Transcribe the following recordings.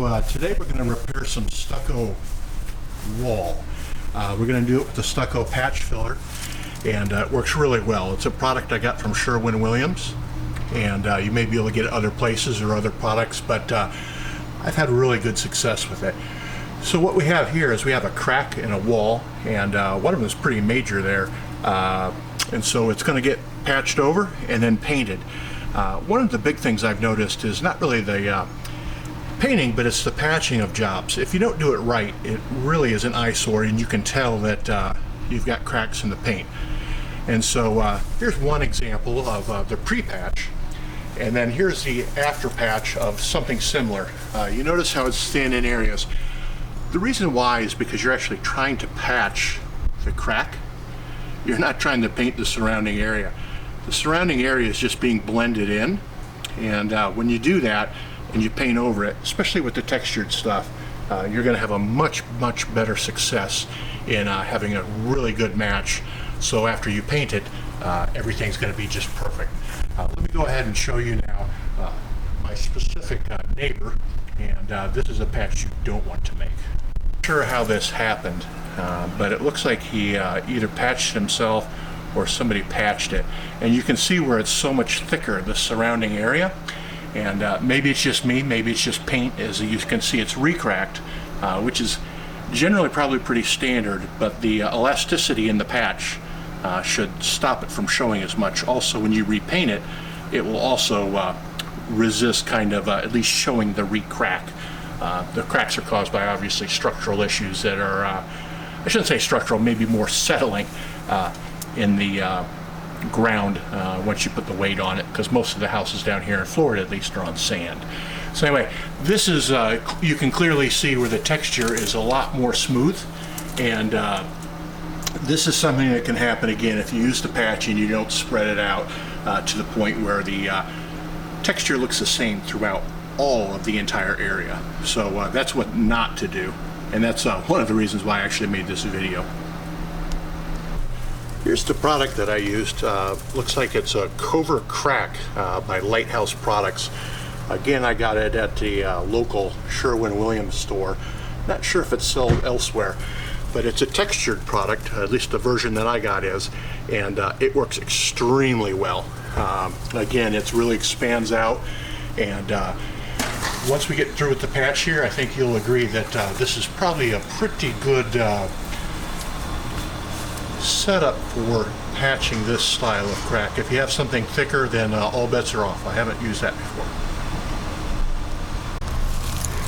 Today we're going to repair some stucco wall. We're going to do it with the stucco patch filler, and it works really well. It's a product I got from Sherwin-Williams, and you may be able to get it other places or other products, but I've had really good success with it. So what we have here is we have a crack in a wall, and one of them is pretty major there, and so it's going to get patched over and then painted. One of the big things I've noticed is not really the painting, but it's the patching of jobs. If you don't do it right, it really is an eyesore, and you can tell that you've got cracks in the paint. And so here's one example of the pre-patch, and then here's the after patch of something similar. You notice how it's thin in areas. The reason why is because you're actually trying to patch the crack. You're not trying to paint the surrounding area. The surrounding area is just being blended in, and when you do that and you paint over it, especially with the textured stuff, you're going to have a much better success in having a really good match. So after you paint it, everything's going to be just perfect. Let me go ahead and show you now my specific neighbor, and this is a patch you don't want to make. Not sure how this happened, but it looks like he either patched himself or somebody patched it, and you can see where it's so much thicker, the surrounding area. And maybe it's just me, maybe it's just paint. As you can see, it's recracked, which is generally probably pretty standard, but the elasticity in the patch should stop it from showing as much. Also, when you repaint it, it will also resist kind of at least showing the recrack. The cracks are caused by obviously structural issues that are, I shouldn't say structural, maybe more settling in the ground once you put the weight on it, because most of the houses down here in Florida at least are on sand. So anyway, this is you can clearly see where the texture is a lot more smooth, and this is something that can happen again if you use the patch and you don't spread it out to the point where the texture looks the same throughout all of the entire area. So that's what not to do, and that's one of the reasons why I actually made this video. Here's the product that I used. Looks like it's a Cover Crack by Lighthouse Products. Again, I got it at the local Sherwin-Williams store. Not sure if it's sold elsewhere, but it's a textured product, at least the version that I got is, and it works extremely well. Again, it really expands out, and once we get through with the patch here, I think you'll agree that this is probably a pretty good setup for patching this style of crack. If you have something thicker, then all bets are off. I haven't used that before.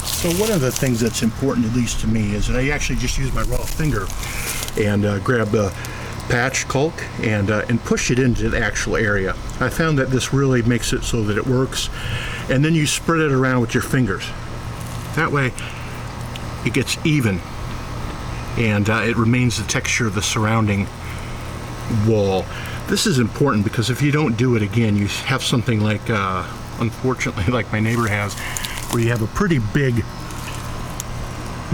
So one of the things that's important, at least to me, is that I actually just use my raw finger and grab the patch caulk and push it into the actual area. I found that this really makes it so that it works, and then you spread it around with your fingers. That way it gets even, and it remains the texture of the surrounding wall. This is important because if you don't do it again, you have something like, unfortunately, like my neighbor has, where you have a pretty big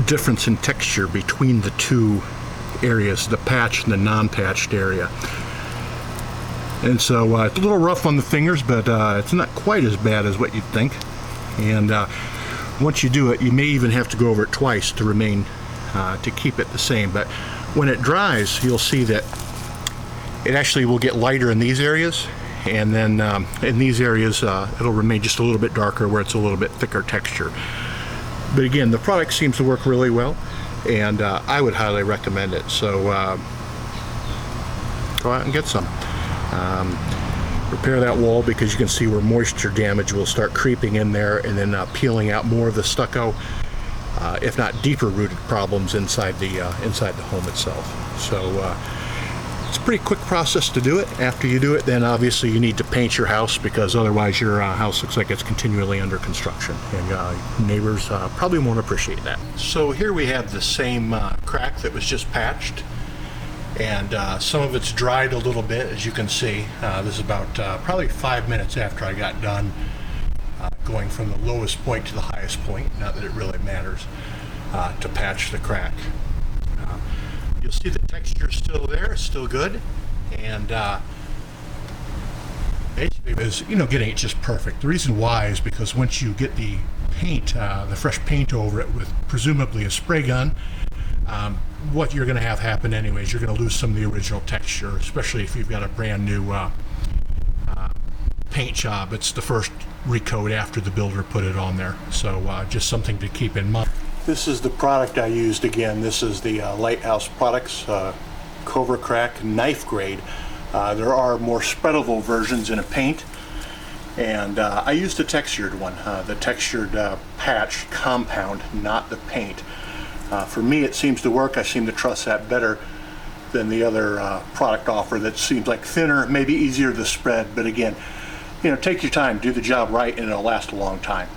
difference in texture between the two areas, the patched and the non-patched area. And so it's a little rough on the fingers, but it's not quite as bad as what you'd think. And once you do it, you may even have to go over it twice to remain to keep it the same. But when it dries, you'll see that it actually will get lighter in these areas, and then in these areas it'll remain just a little bit darker where it's a little bit thicker texture. But again, the product seems to work really well, and I would highly recommend it. So go out and get some. Repair that wall, because you can see where moisture damage will start creeping in there and then peeling out more of the stucco, if not deeper rooted problems inside the home itself. So it's a pretty quick process to do it. After you do it, then obviously you need to paint your house, because otherwise your house looks like it's continually under construction, and neighbors probably won't appreciate that. So here we have the same crack that was just patched, and some of it's dried a little bit, as you can see. This is about probably 5 minutes after I got done going from the lowest point to the highest point, not that it really matters, to patch the crack. You'll see the texture is still there, it's still good, and basically is, getting it just perfect. The reason why is because once you get the paint, the fresh paint over it with presumably a spray gun, what you're going to have happen anyways, you're going to lose some of the original texture, especially if you've got a brand new paint job. It's the first recoat after the builder put it on there. So just something to keep in mind. This is the product I used again. This is the Lighthouse Products Cobra Crack knife grade. There are more spreadable versions in a paint, and I used a textured one, the textured patch compound, not the paint. For me, it seems to work. I seem to trust that better than the other product offer that seems like thinner, maybe easier to spread, but again, you know, take your time, do the job right, and it'll last a long time.